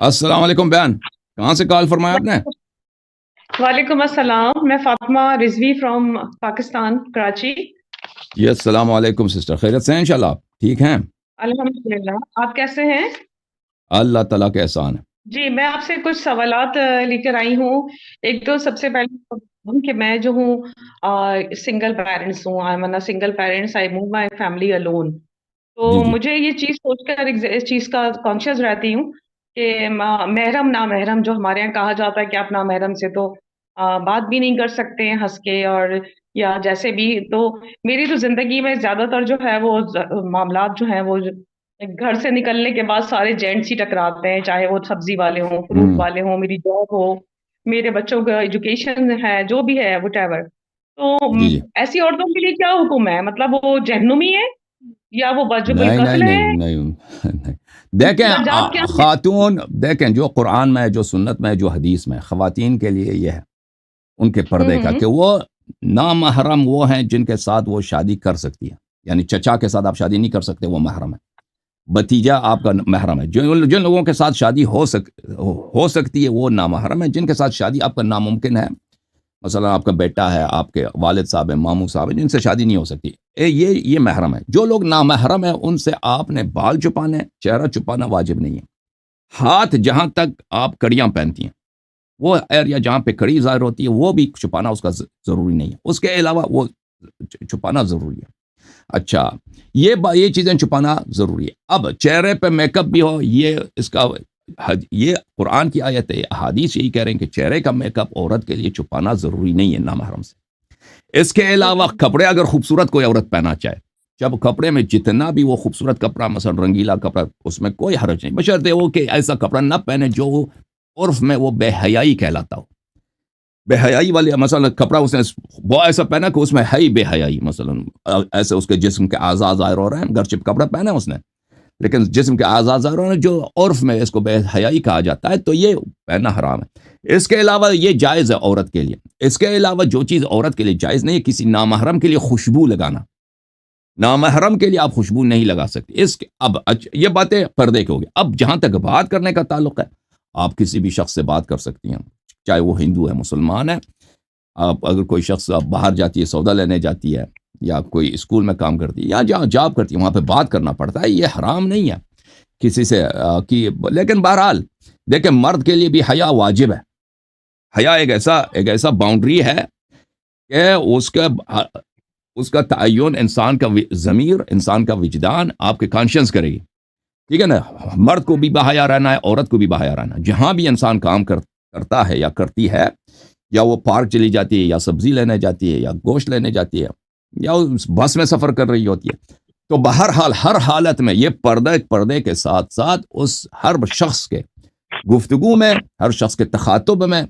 السلام علیکم بہن، کہاں سے کال فرمایا آپ نے؟ وعلیکم السلام، میں فاطمہ رضوی فرام پاکستان کراچی۔ جی السلام علیکم سسٹر، خیریت سے ہیں انشاءاللہ؟ آپ ٹھیک ہیں؟ الحمدللہ، آپ کیسے ہیں؟ اللہ تعالیٰ کا احسان ہے۔ جی، میں آپ سے کچھ سوالات لے کر آئی ہوں۔ ایک تو سب سے پہلے کہ میں جو ہوں سنگل پیرنٹس ہوں، I am single parents, I move my family alone. جی تو جی مجھے یہ چیز سوچ کر اس چیز کا کانشیس رہتی ہوں کہ محرم نامحرم جو ہمارے یہاں کہا جاتا ہے کہ آپ نامحرم سے تو بات بھی نہیں کر سکتے ہیں ہنس کے، اور یا جیسے بھی۔ تو میری تو زندگی میں زیادہ تر جو ہے وہ معاملات جو ہیں وہ گھر سے نکلنے کے بعد سارے جینٹس ہی ٹکراتے ہیں، چاہے وہ سبزی والے ہوں، فروٹ ہوں والے ہوں، میری جاب ہو، میرے بچوں کا ایجوکیشن ہے، جو بھی ہے وٹ ایور۔ تو جی جی ایسی عورتوں کے لیے کیا حکم ہے؟ مطلب وہ جہنمی ہے یا وہ واجب نہیں نہیں القتل ہے؟ نہیں نہیں نہیں۔ اس کی دیکھیں درجات کیا ہیں؟ خاتون، دیکھیں جو قرآن میں، جو سنت میں، جو حدیث میں خواتین کے لیے یہ ہے ان کے پردے کا، ہوں کہ وہ نامحرم وہ ہیں جن کے ساتھ وہ شادی کر سکتی ہے۔ یعنی چچا کے ساتھ آپ شادی نہیں کر سکتے، وہ محرم ہے۔ بھتیجا آپ کا محرم ہے۔ جن لوگوں کے ساتھ شادی ہو سکتی ہے وہ نامحرم ہے۔ جن کے ساتھ شادی آپ کا ناممکن ہے، مثلا آپ کا بیٹا ہے، آپ کے والد صاحب ہیں، ماموں صاحب ہیں، جن سے شادی نہیں ہو سکتی، یہ محرم ہے۔ جو لوگ نامحرم ہیں ان سے آپ نے بال چھپانے، چہرہ چھپانا واجب نہیں ہے۔ ہاتھ جہاں تک آپ کڑیاں پہنتی ہیں، وہ ایریا جہاں پہ کڑی ظاہر ہوتی ہے وہ بھی چھپانا اس کا ضروری نہیں ہے۔ اس کے علاوہ وہ چھپانا ضروری ہے۔ اچھا، یہ چیزیں چھپانا ضروری ہے۔ اب چہرے پہ میک اپ بھی ہو، یہ قرآن کی آیت ہے، احادیث یہی کہہ رہے ہیں کہ چہرے کا میک اپ عورت کے لیے چھپانا ضروری نہیں ہے نامحرم سے۔ اس کے علاوہ کپڑے اگر خوبصورت کوئی عورت پہنا چاہے، جب کپڑے میں جتنا بھی وہ خوبصورت کپڑا، مثلا رنگیلا کپڑا، اس میں کوئی حرج نہیں، بشرطے وہ کہ ایسا کپڑا نہ پہنے جو عرف میں وہ بے حیائی کہلاتا ہو۔ بے حیائی والے، مثلا کپڑا اس نے وہ ایسا پہنا کہ اس میں ہے ہی بے حیائی، مثلا ایسے اس کے جسم کے اعضاء ظاہر ہو رہے ہیں، گرچہ کپڑا پہنا اس نے لیکن جسم کے اعضاء ظاہر ہو رہے ہیں، جو عرف میں اس کو بے حیائی کہا جاتا ہے، تو یہ پہنا حرام ہے۔ اس کے علاوہ یہ جائز ہے عورت کے لیے۔ اس کے علاوہ جو چیز عورت کے لیے جائز نہیں ہے، کسی نامحرم کے لیے خوشبو لگانا۔ نامحرم کے لیے آپ خوشبو نہیں لگا سکتے۔ اب یہ باتیں پردے کی ہوگی۔ اب جہاں تک بات کرنے کا تعلق ہے، آپ کسی بھی شخص سے بات کر سکتی ہیں، چاہے وہ ہندو ہے، مسلمان ہے۔ آپ اگر کوئی شخص باہر جاتی ہے، سودا لینے جاتی ہے، یا کوئی اسکول میں کام کرتی ہے، یا جہاں جاب کرتی ہے، وہاں پہ بات کرنا پڑتا ہے۔ یہ حرام نہیں ہے کسی سے لیکن بہرحال دیکھیں، مرد کے لیے بھی حیا واجب ہے۔ حیا ایک ایسا باؤنڈری ہے کہ اس کا تعین انسان کا ضمیر، انسان کا وجدان، آپ کے کانشنس کرے گی، ٹھیک ہے نا۔ مرد کو بھی بحیا رہنا ہے، عورت کو بھی بحیا رہنا ہے۔ جہاں بھی انسان کام کرتا ہے یا کرتی ہے، یا وہ پارک چلی جاتی ہے، یا سبزی لینے جاتی ہے، یا گوشت لینے جاتی ہے، یا بس میں سفر کر رہی ہوتی ہے، تو بہرحال ہر حالت میں یہ پردے کے ساتھ ساتھ اس ہر شخص کے گفتگو میں، ہر شخص کے تخاطب میں،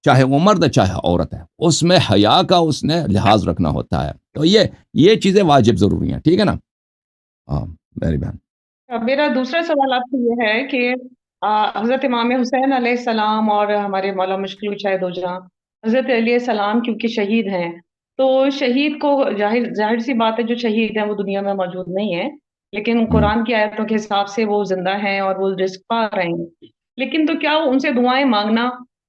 چاہے وہ مرد ہے چاہے عورت ہے، اس میں حیا کا اس نے لحاظ رکھنا ہوتا ہے۔ تو یہ چیزیں واجب ضروری ہیں، ٹھیک ہے نا۔ ہاں میری بہن، میرا دوسرا سوال آپ سے یہ ہے کہ حضرت امام حسین علیہ السلام اور ہمارے مولا مشکل شاہد ہو جہاں حضرت علیہ السلام کیونکہ شہید ہیں، تو شہید کو ظاہر سی بات ہے جو شہید ہیں وہ دنیا میں موجود نہیں ہے، لیکن قرآن کی آیتوں کے حساب سے وہ زندہ ہیں اور وہ رزق پا رہے ہیں۔ لیکن تو کیا ان سے دعائیں مانگنا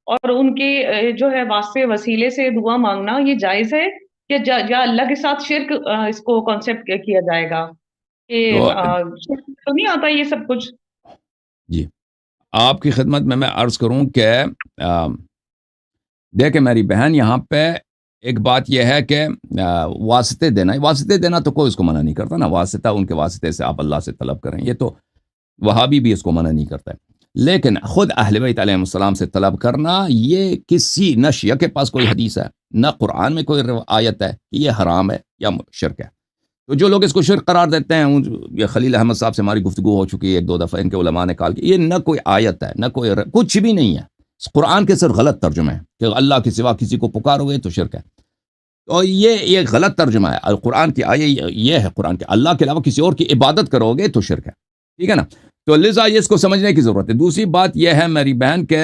اور ان کے جو ہے واسطے وسیلے سے دعا مانگنا یہ جائز ہے، یا اللہ کے ساتھ شرک اس کو کانسیپٹ کیا جائے گا کہ تو تو نہیں آتا یہ سب کچھ؟ جی آپ کی خدمت میں عرض کروں کہ دیکھیں میری بہن، یہاں پہ ایک بات یہ ہے کہ واسطے دینا تو کوئی اس کو منع نہیں کرتا نا۔ واسطہ، ان کے واسطے سے آپ اللہ سے طلب کریں، یہ تو وہابی بھی اس کو منع نہیں کرتا ہے۔ لیکن خود اہل بیت علیہ السلام سے طلب کرنا، یہ کسی نہ شیعہ کے پاس کوئی حدیث ہے، نہ قرآن میں کوئی آیت ہے کہ یہ حرام ہے یا شرک ہے۔ تو جو لوگ اس کو شرک قرار دیتے ہیں، یہ خلیل احمد صاحب سے ہماری گفتگو ہو چکی ہے ایک دو دفعہ، ان کے علماء نے کہا کہ یہ نہ کوئی آیت ہے، نہ کوئی کچھ بھی نہیں ہے، قرآن کے صرف غلط ترجمہ ہے کہ اللہ کے سوا کسی کو پکارو گے تو شرک ہے۔ تو یہ غلط ترجمہ ہے۔ اور قرآن کی آیت یہ ہے، قرآن کے اللہ کے علاوہ کسی اور کی عبادت کرو گے تو شرک ہے، ٹھیک ہے نا۔ تو لذا یہ اس کو سمجھنے کی ضرورت ہے۔ دوسری بات یہ ہے میری بہن کہ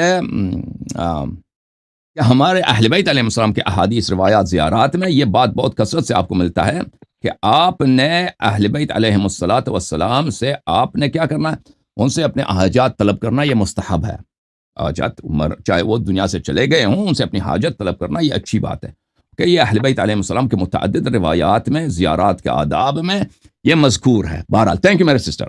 ہمارے اہل بیت علیہ السلام کے احادیث، روایات، زیارات میں یہ بات بہت کثرت سے آپ کو ملتا ہے کہ آپ نے اہل بیت علیہ السلام سے آپ نے کیا کرنا ہے؟ ان سے اپنے حاجات طلب کرنا یہ مستحب ہے. حاجات چاہے وہ دنیا سے چلے گئے ہوں، ان سے اپنی حاجت طلب کرنا یہ اچھی بات ہے کہ یہ اہل بیت علیہ السلام کے متعدد روایات میں، زیارات کے آداب میں یہ مذکور ہے. بہرحال تھینک یو میرے سسٹر.